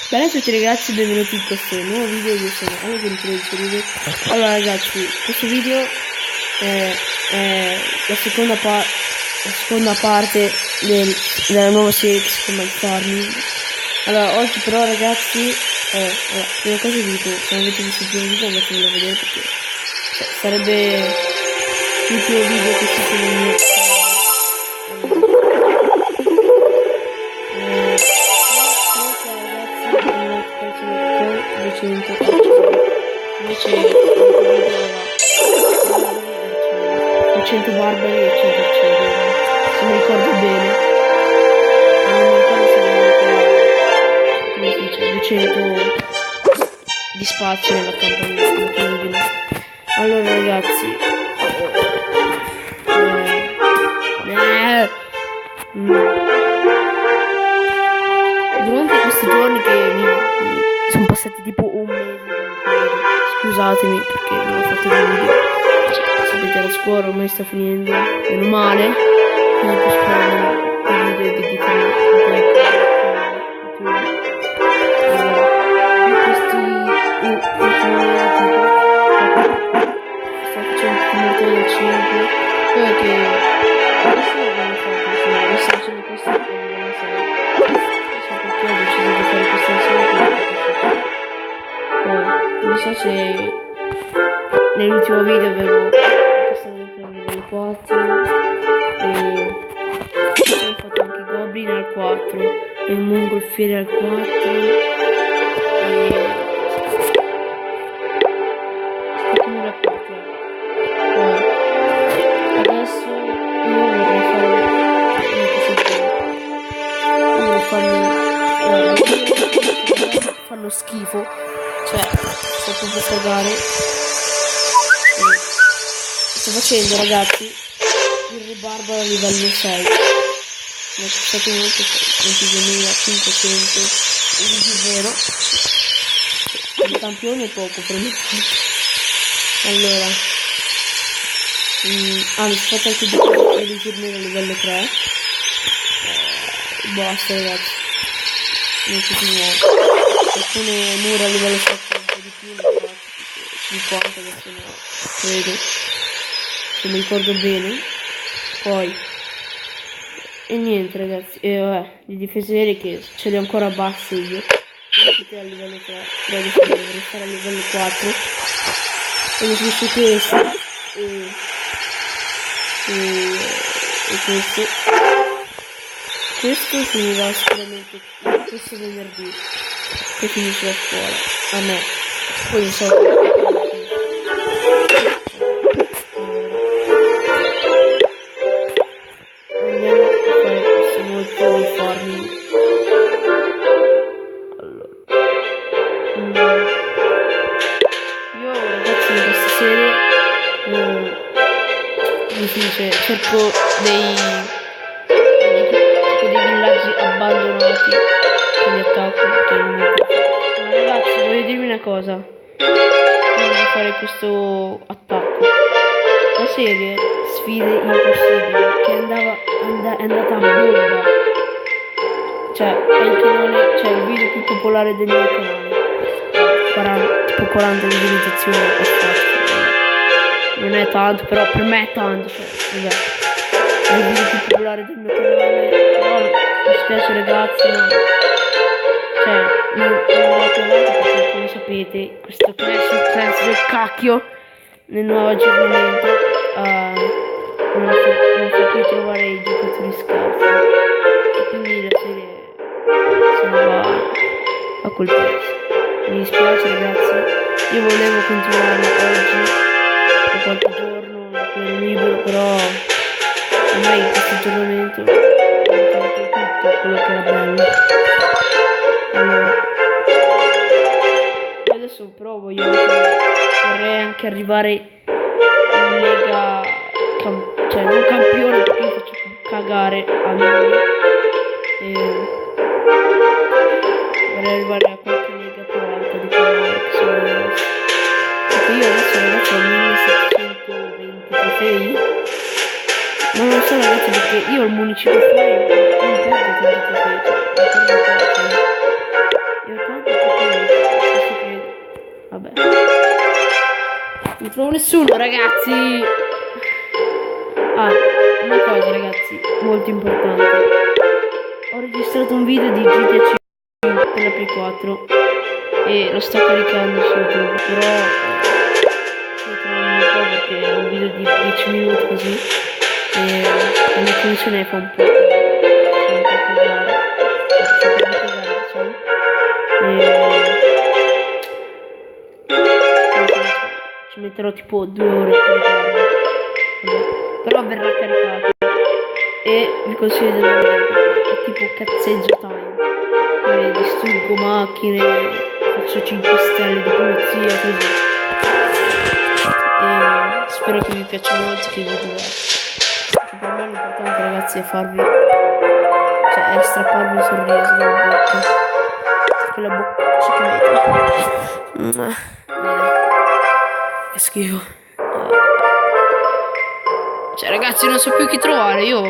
Bella a tutti ragazzi, benvenuti in questo nuovo video. Io sono Aldo. Allora ragazzi, questo video è la seconda parte della nuova serie che si chiama il Farming. Allora oggi però ragazzi, prima cosa vi dico, se non avete visto il primo video andatevelo a vedere perché sarebbe l'ultimo video che si nel mio invece il video era 100 barbari e 100 uccelli, se mi ricordo bene. Non mi ricordo se avevo come si dice 200 di spazio nella campagna. Allora ragazzi, durante questi giorni che sono passati tipo un mese, scusatemi perché non ho fatto il video, sapete la scuola ormai sta finendo, meno male, quindi posso fare il video e dedicarmi un po' di questi ultimi sto facendo molto del 5, poi che adesso abbiamo fatto, sto facendo questo e non so perché ho deciso di fare questa insieme. Non so se nell'ultimo video avevo passato il livello 4 e ho fatto anche Goblin al 4 e un mongolfiere al 4 e ultimo al 4. Poi adesso io vorrei fanno schifo, cioè sto proprio cagare. Sto facendo ragazzi il rebarbaro a livello 6, mi è costato molto, 22.500 di vero, il campione è poco per me. Allora mi sono fatto anche dei tornei a livello 3, basta ragazzi, non c'è più nuovo. Alcune mura a livello 7 un po' di più, 50 adesso ne ho, credo, se mi ricordo bene. Poi e niente ragazzi, e vabbè, di difensori che ce li ho ancora bassi io, a livello 3, dovrei stare a livello 4 e mi sono su questo e questo finirà sicuramente questo venerdì che finisce la scuola, a me, poi non so andiamo a fare questo nuovo di farming. Allora io ragazzi in questa serie mi si dice cerco dei villaggi abbandonati che li attacco perché non mi piace. Ma ragazzi voglio dirvi una cosa prima di fare questo attacco. La serie Sfide Impossibili che è andata a bomba, cioè è il canale, cioè il video più popolare del mio canale, tipo 40 visualizzazioni ho fatto, non è tanto però per me è tanto, cioè vabbè, è il video più popolare del mio canale, però mi spiace ragazzi, no, cioè non andate avanti perché come sapete questo Clash of Clans del cacchio nel nuovo aggiornamento non fa più trovare i giocatori scarsi e quindi la serie se ne va a quel prezzo. Mi dispiace ragazzi, io volevo continuare oggi o qualche giorno per libero, però ormai in questo aggiornamento ho tolto tutto quello che era bello. Allora adesso però vorrei anche arrivare in lega, cioè non campione perché io faccio cagare a noi, vorrei arrivare a qualche lega più alta di quella che sono adesso, perché io adesso ragazzi ho 1720 trofei, ma non lo so ragazzi perché io il municipio fuori non perdo tanti trofei, io tanto Non trovo nessuno, ragazzi. Ah, una cosa, ragazzi, molto importante. Ho registrato un video di GTA 5 per la Play 4 e lo sto caricando su YouTube, però ci trovo un po' perché è un video di 10 minuti così e la mia connessione fa un po' pesare, diciamo. Ci metterò tipo 2 ore a caricarlo. Però verrà caricato e vi consiglio di vedere perché è tipo cazzeggio time, distruggo macchine, faccio 5 stelle di polizia così e spero che vi piaccia molto, che vi diverta, perché per me l'importante, ragazzi, è farvi, cioè è strapparvi un sorriso dalla bocca, quella bocca che avete. Che schifo. Cioè, ragazzi, non so più chi trovare. Io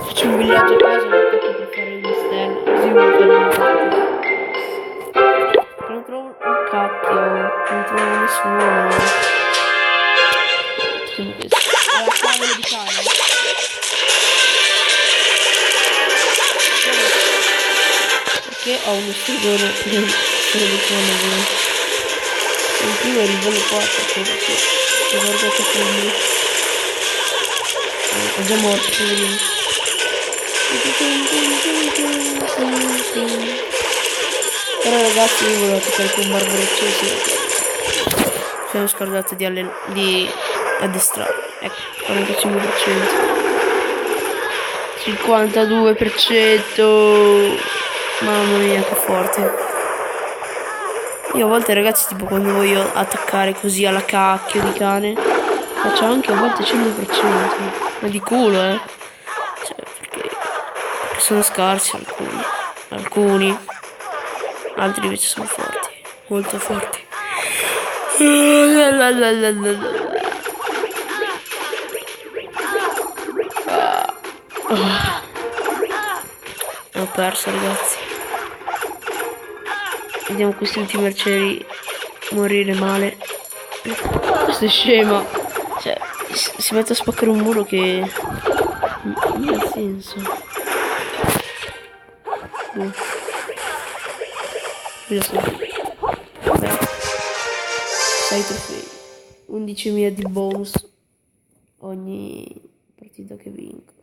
faccio un villaggio a casa e metto qui per fare il misterio. Così mi fermo un cacchio. Non trovo un cacchio. Non trovo nessuno. Alla cavolo di cane. Perché ho uno stridone per il cane. In più è il livello 4, credo che ho guardato film. È già morto, poverino. Però, ragazzi, io volevo toccare con Barbareccio e sono scordato di addestrare. Ecco, 45%. 52%. Mamma mia, che forte. Io a volte, ragazzi, tipo quando voglio attaccare così alla cacchio di cane, faccio anche a volte 100%, ma di culo, cioè, perché sono scarsi alcuni, altri invece sono forti, molto forti. Ho perso, ragazzi. Vediamo questi ultimi arcieri morire male. Questo è scema. Cioè, si mette a spaccare un muro che non ha senso. Io so. Beh. 6 trofei. 11.000 di bonus ogni partita che vinco.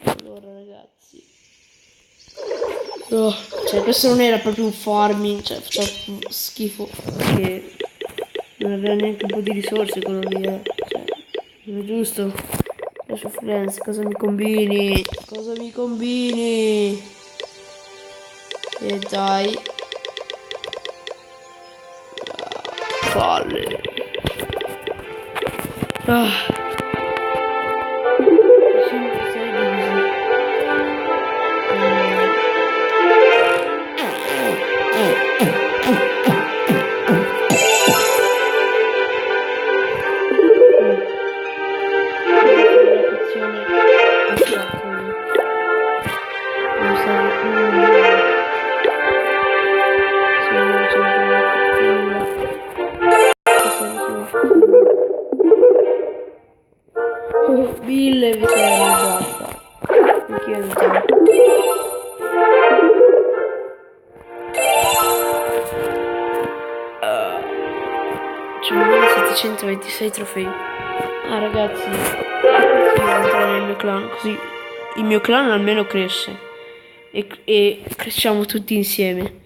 Allora, ragazzi. Oh, cioè, questo non era proprio un farming, cioè faceva schifo perché non aveva neanche un po' di risorse quello lì, cioè, non è giusto. Lascio Friends, cosa mi combini? Cosa mi combini? E dai. Palle. Ah. Bill vi basta. Anch'io non tanto. C'è 1726 trofei. Ah, ragazzi, devo entrare nel mio clan, così il mio clan almeno cresce e cresciamo tutti insieme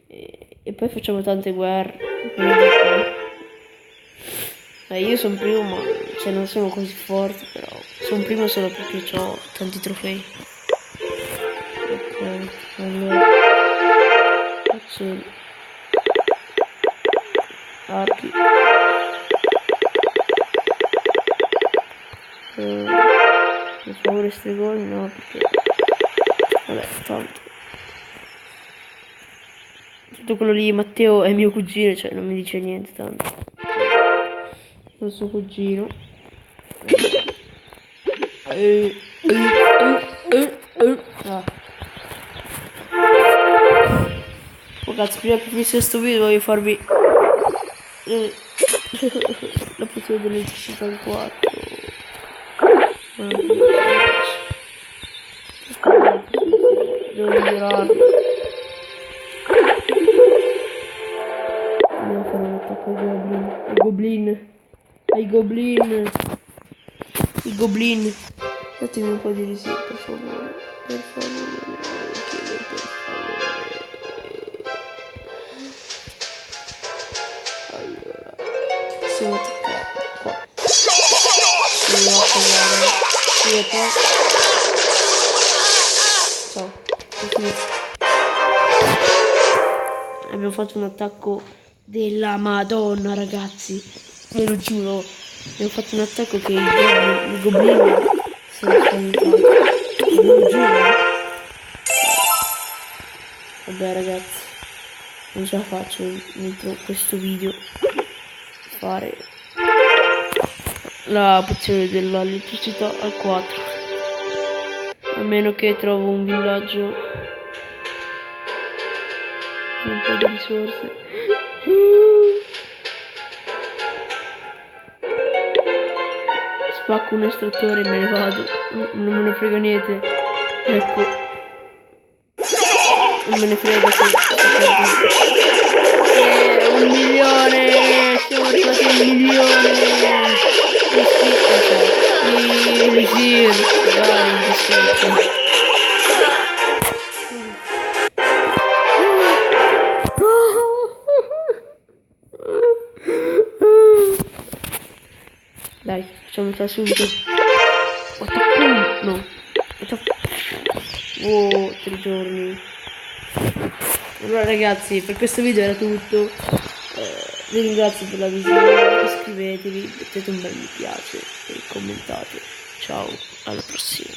e poi facciamo tante guerre. Io sono primo, ma cioè, non sono così forte, però sono primo solo perché ho tanti trofei. Ok, allora faccio archi. Per favore stregoni, no, perché vabbè, tanto tutto quello lì, Matteo è mio cugino, cioè non mi dice niente tanto. Il suo cugino. Ah. Oh cazzo, prima che finisca questo video voglio farvi La pozione dell'elettricità al 4. Devo migliorarlo. Andiamo a fare un attacco ai goblin. Ai goblin. I goblin. Datemi un po' di resina, per favore. Per favore. Per favore. Allora. Possiamo attaccare qua. Andiamo a provare. Ciao. È finito. Abbiamo fatto un attacco della Madonna, ragazzi. Ve lo giuro. Abbiamo fatto un attacco che i goblin sono spaventati. Ve lo giuro. Vabbè, ragazzi. Non ce la faccio dentro questo video fare la pozione dell'elettricità al 4. A meno che trovo un villaggio un po' di risorse. Spacco un estrattore e me ne vado. Non me ne frega niente. Ecco. Non me ne frega se 1 milione. Siamo arrivati a 1 milione. Dai, facciamo subito. No. Oh, 3 giorni. Allora ragazzi, per questo video era tutto. Vi ringrazio per la visione. Iscrivetevi, mettete un bel mi piace e commentate. Ciao, alla prossima.